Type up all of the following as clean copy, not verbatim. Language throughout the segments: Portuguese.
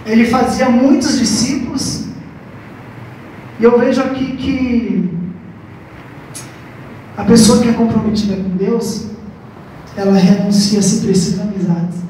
ele fazia muitos discípulos, e eu vejo aqui que a pessoa que é comprometida com Deus, ela renuncia a si precisa amizades.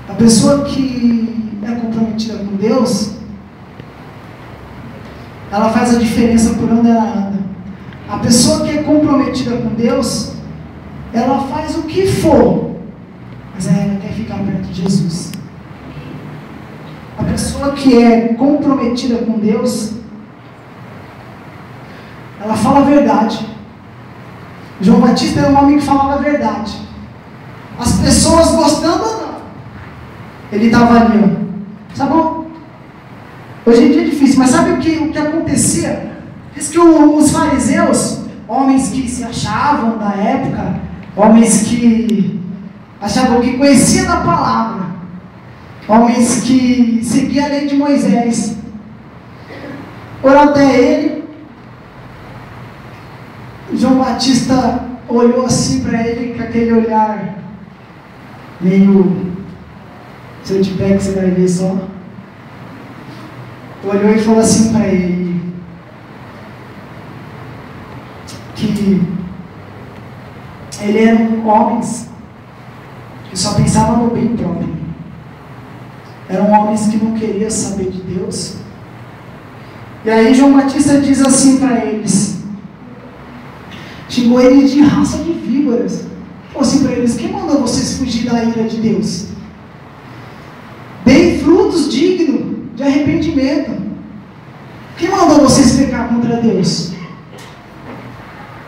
A pessoa que é comprometida com Deus, ela faz a diferença por onde ela anda. A pessoa que é comprometida com Deus, ela faz o que for, mas ela quer ficar perto de Jesus. A pessoa que é comprometida com Deus, ela fala a verdade. João Batista era um homem que falava a verdade. As pessoas gostando ou não, ele estava ali, ó. Tá bom? Hoje em dia é difícil, mas sabe o que acontecia? Diz que os fariseus, homens que se achavam da época, homens que achavam que conheciam da palavra, homens que seguiam a lei de Moisés, foram até ele. João Batista olhou assim para ele com aquele olhar meio, se eu te pego você vai ver só. Olhou e falou assim para ele que ele eram homens que só pensavam no bem próprio. Eram homens que não queriam saber de Deus. E aí João Batista diz assim para eles, xingou eles de raça de víboras. Falou assim para eles: quem mandou vocês fugir da ira de Deus? Deem frutos dignos de arrependimento. Quem mandou vocês pecar contra Deus?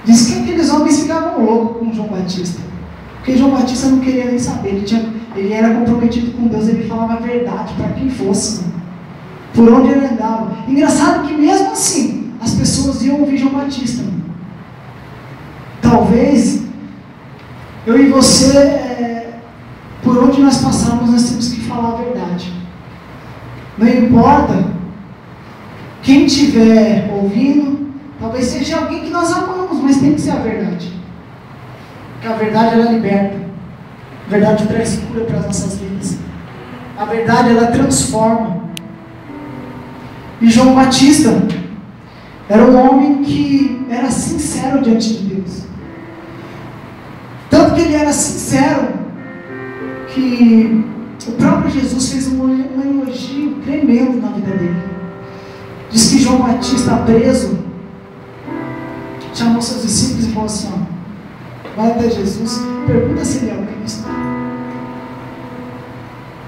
Diz que aqueles homens ficavam loucos com João Batista, porque João Batista não queria nem saber. Ele era comprometido com Deus, ele falava a verdade para quem fosse, por onde ele andava. Engraçado que mesmo assim as pessoas iam ouvir João Batista. Talvez eu e você, por onde nós passamos, nós temos que falar a verdade. Não importa quem estiver ouvindo, talvez seja alguém que nós amamos, mas tem que ser a verdade. Porque a verdade, ela liberta. A verdade traz cura para as nossas vidas. A verdade, ela transforma. E João Batista era um homem que era sincero diante de Deus. Tanto que ele era sincero que o próprio Jesus fez um elogio tremendo na vida dele. Diz que João Batista, preso, chamou seus discípulos e falou assim: ó, vai até Jesus, pergunta se ele é o Cristo.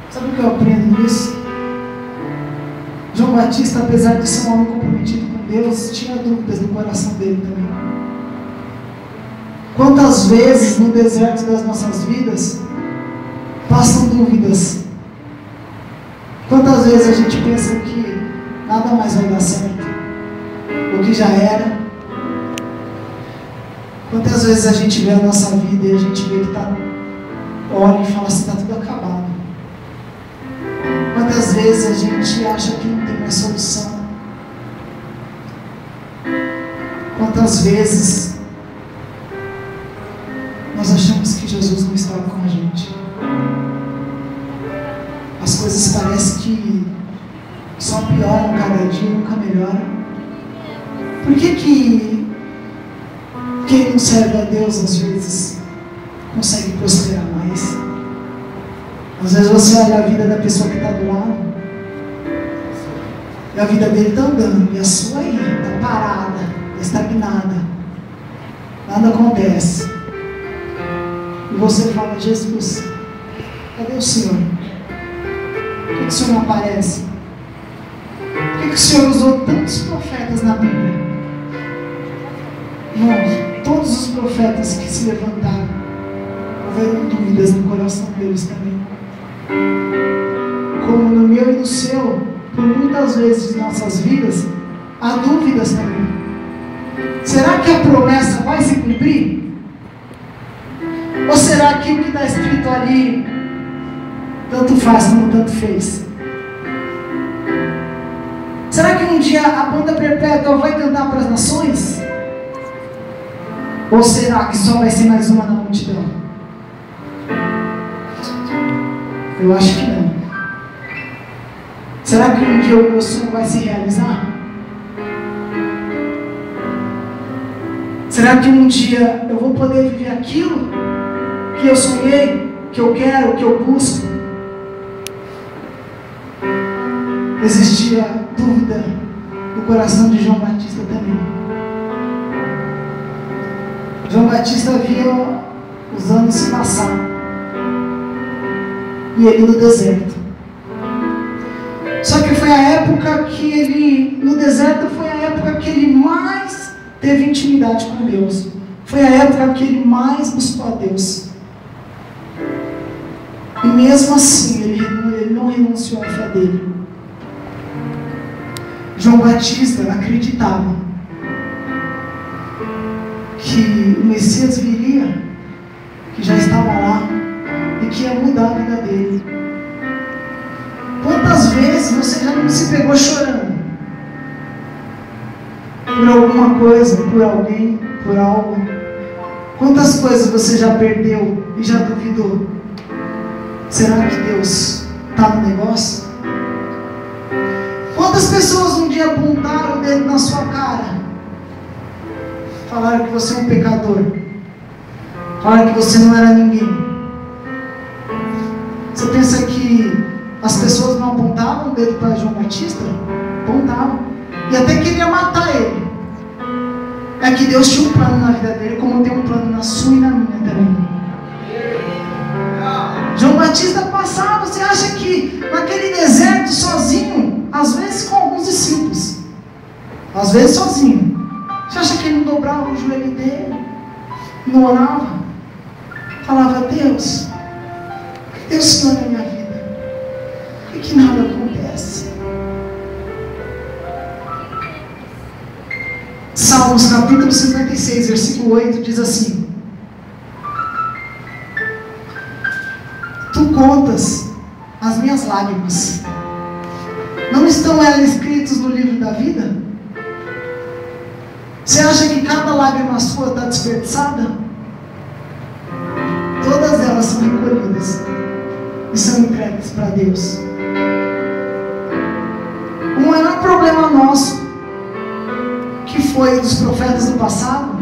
Sabe o que eu aprendo nisso? João Batista, apesar de ser um homem comprometido com Deus, tinha dúvidas no coração dele também. Quantas vezes no deserto das nossas vidas passam dúvidas? Quantas vezes a gente pensa que nada mais vai dar certo, o que já era? Quantas vezes a gente vê a nossa vida e a gente vê que olha e fala assim: está tudo acabado. Quantas vezes a gente acha que não tem mais solução? Quantas vezes nós achamos que Jesus não está com a gente? As coisas parecem que só pioram cada dia, nunca melhoram. Por que quem não serve a Deus às vezes consegue prosperar mais? Às vezes você olha a vida da pessoa que está do lado e a vida dele está andando e a sua aí está parada, estagnada, nada acontece. E você fala: Jesus, cadê o Senhor? Por que o Senhor não aparece? Por que o Senhor usou tantos profetas na Bíblia? Irmãos, todos os profetas que se levantaram, houveram dúvidas no coração deles também. Como no meu e no seu, por muitas vezes em nossas vidas, há dúvidas também. Será que a promessa vai se cumprir? Ou será que o que está escrito ali, tanto faz como tanto fez? Será que um dia a banda perpétua vai cantar para as nações? Ou será que só vai ser mais uma na multidão? Eu acho que não. Será que um dia o meu sonho vai se realizar? Será que um dia eu vou poder viver aquilo que eu sonhei, que eu quero, que eu busco? Existia dúvida no coração de João Batista também. João Batista via os anos se passar e ele no deserto. Só que foi a época que ele, no deserto, foi a época que ele mais teve intimidade com Deus. Foi a época que ele mais buscou a Deus. E mesmo assim, ele não renunciou à fé dele. João Batista acreditava que o Messias viria, que já estava lá e que ia mudar a vida dele. Quantas vezes você já não se pegou chorando por alguma coisa, por alguém, por algo? Quantas coisas você já perdeu e já duvidou? Será que Deus está no negócio? Quantas pessoas um dia apontaram o dedo na sua cara? Falaram que você é um pecador. Falaram que você não era ninguém. Você pensa que as pessoas não apontavam o dedo para João Batista? Apontavam. E até queria matar ele. É que Deus tinha um plano na vida dele, como tem um plano na sua e na minha também. João Batista passava, você acha que naquele deserto sozinho, às vezes com alguns discípulos, às vezes sozinho, você acha que ele não dobrava o joelho dele, não orava, falava: Deus, por que Deus Senhor na minha vida? Por que nada acontece? Salmos capítulo 56, versículo 8 diz assim: Tu contas as minhas lágrimas, não estão elas escritas no livro da vida? Você acha que cada lágrima sua está desperdiçada? Todas elas são recolhidas e são entregues para Deus. O maior problema nosso, que foi dos profetas do passado,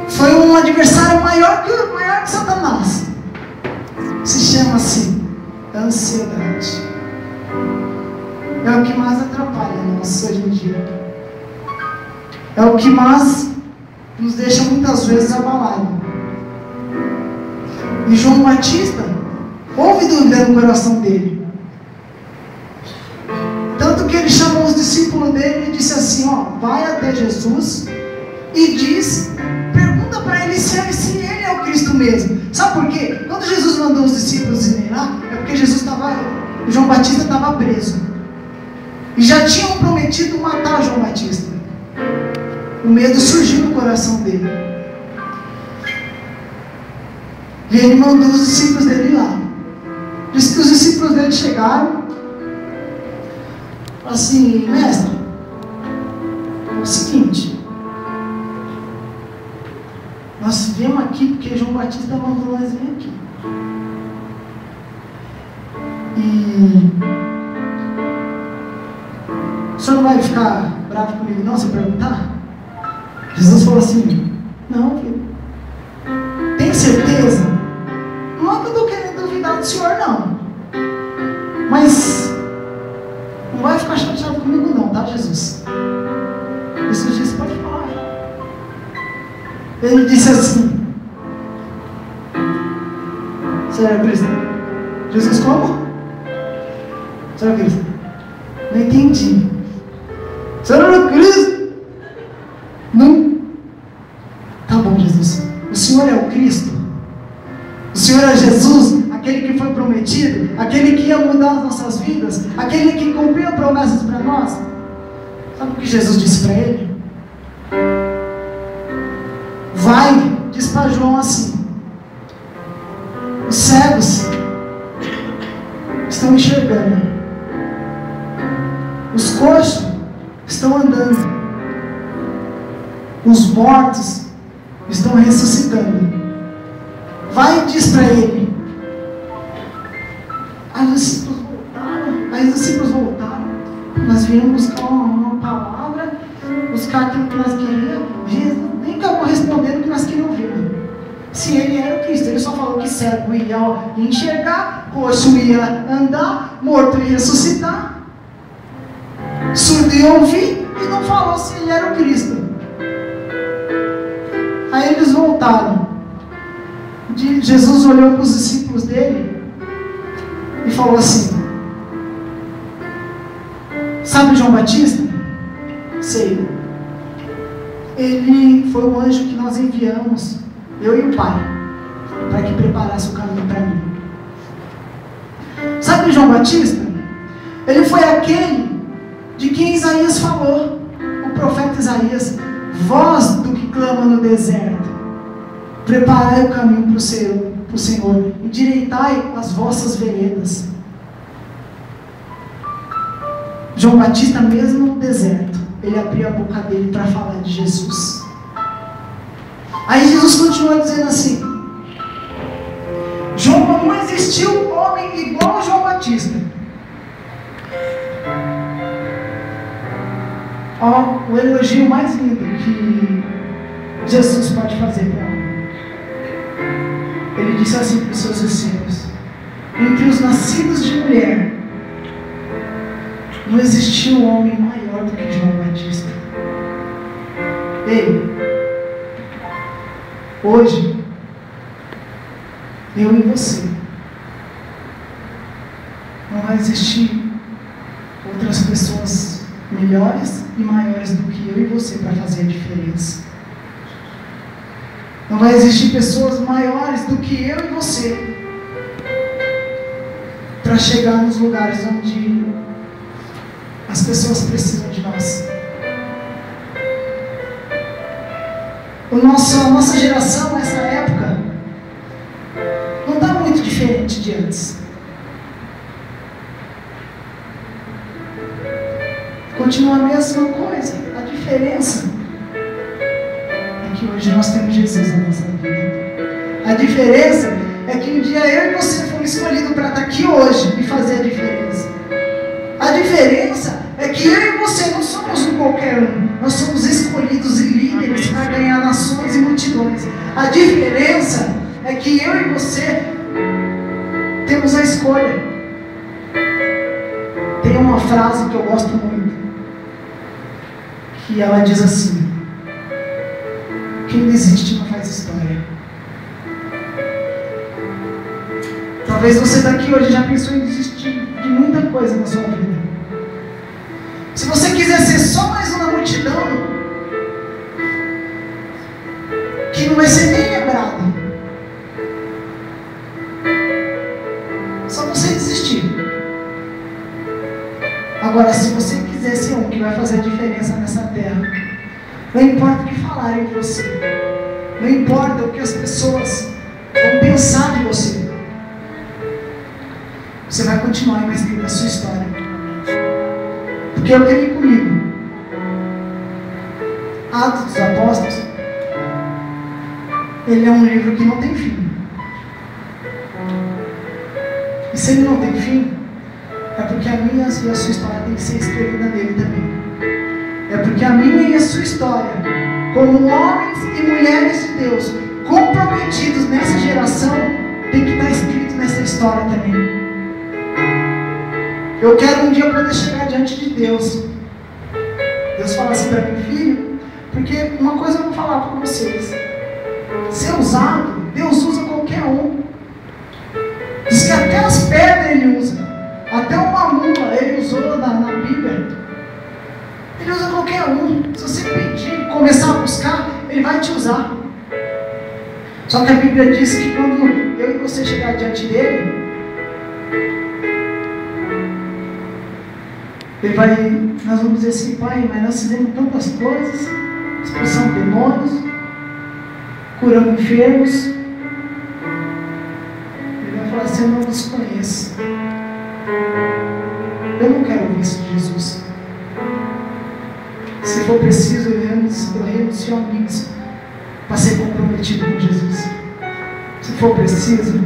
foi um adversário maior que Satanás. Se chama-se ansiedade. É o que mais atrapalha nós hoje em dia. É o que mais nos deixa muitas vezes abalados. E João Batista houve dúvida no coração dele. Tanto que ele chamou os discípulos dele e disse assim: vai até Jesus e pergunta para ele se ele é o Cristo mesmo. Sabe por quê? Quando Jesus mandou os discípulos irem lá, é porque João Batista estava preso. E já tinham prometido matar João Batista. O medo surgiu no coração dele. E ele mandou os discípulos dele lá. Diz que os discípulos dele chegaram. Falaram assim: mestre, é o seguinte, nós viemos aqui porque João Batista mandou nós vir aqui. E o senhor não vai ficar bravo comigo não se eu perguntar? Jesus falou assim: não, filho, tem certeza? Não é que eu estou querendo duvidar do senhor não, mas não vai ficar chateado comigo não, tá, Jesus? Jesus disse: pode falar. Ele disse assim: Senhor Cristo. Jesus como? Senhor Cristo. Não entendi. Senhor Cristo. Não. Tá bom, Jesus. O Senhor é o Cristo. O Senhor é Jesus, aquele que foi prometido, aquele que ia mudar as nossas vidas, aquele que cumpriu promessas para nós. Sabe o que Jesus disse para ele? Vai, diz para João assim: os cegos estão enxergando, os coxos estão andando, os mortos estão ressuscitando. Vai e diz para ele. Aí os discípulos voltaram. Aí os discípulos voltaram, nós viemos buscar uma palavra, buscar aquilo que nós queríamos. Jesus nem acabou respondendo o que nós queríamos ouvir. Se ele era o Cristo, ele só falou que cego ia enxergar, coxo ia andar, morto ia ressuscitar, surdo ia ouvir, e não falou se ele era o Cristo. Aí eles voltaram. Jesus olhou para os discípulos dele e falou assim: sabe João Batista? Sei. Ele foi o anjo que nós enviamos, eu e o Pai, para que preparasse o caminho para mim. Sabe João Batista? Ele foi aquele de quem Isaías falou, o profeta Isaías: voz do que clama no deserto, preparai o caminho para o Senhor, endireitai as vossas veredas. João Batista, mesmo no deserto, ele abriu a boca dele para falar de Jesus. Aí Jesus continua dizendo assim: não existiu homem igual a João Batista. Ó, o elogio mais lindo que Jesus pode fazer para nós. Ele disse assim para os seus discípulos: entre os nascidos de mulher, não existiu um homem maior do que João Batista. Ei, hoje, eu e você, não vai existir outras pessoas melhores e maiores do que eu e você para fazer a diferença. Não vai existir pessoas maiores do que eu e você para chegar nos lugares onde as pessoas precisam de nós. A nossa geração, nessa época, não está muito diferente de antes. Continua a mesma coisa. A diferença é que hoje nós temos Jesus na nossa vida. A diferença é que um dia eu e você fomos escolhidos para estar aqui hoje e fazer a diferença. A diferença é que eu e você não somos um qualquer um. Nós somos escolhidos e líderes para ganhar nações e multidões. A diferença é que eu e você temos a escolha. Tem uma frase que eu gosto muito, que ela diz assim: quem desiste não faz história. Talvez você daqui hoje já pensou em desistir de muita coisa na sua vida. Se você quiser ser só mais uma multidão que não vai ser nem lembrado, só você desistir. Agora, se você quiser ser um que vai fazer a diferença nessa terra, não importa o que falarem de você, não importa o que as pessoas vão pensar de você, você vai continuar e vai escrever a sua história. Porque eu tenho comigo Atos dos Apóstolos. Ele é um livro que não tem fim. E se ele não tem fim, é porque a minha e a sua história tem que ser escrevida nele também. É porque a minha e a sua história, como homens e mulheres de Deus comprometidos nessa geração, tem que estar escrito nessa história também. Eu quero um dia poder chegar diante de Deus. Deus fala assim para mim: filho, porque uma coisa eu vou falar para vocês. Ser usado, Deus usa qualquer um. Diz que até as pedras Ele usa. Até uma mula Ele usou na Bíblia. Ele usa qualquer um. Se você pedir, começar a buscar, Ele vai te usar. Só que a Bíblia diz que quando eu e você chegar diante dEle, nós vamos dizer assim: Pai, mas nós fizemos tantas coisas, expulsamos demônios, curamos enfermos. Ele vai falar assim: eu não vos conheço. Eu não quero ouvir isso de Jesus. Se for preciso, eu renuncio amigos para ser comprometido com Jesus. Se for preciso,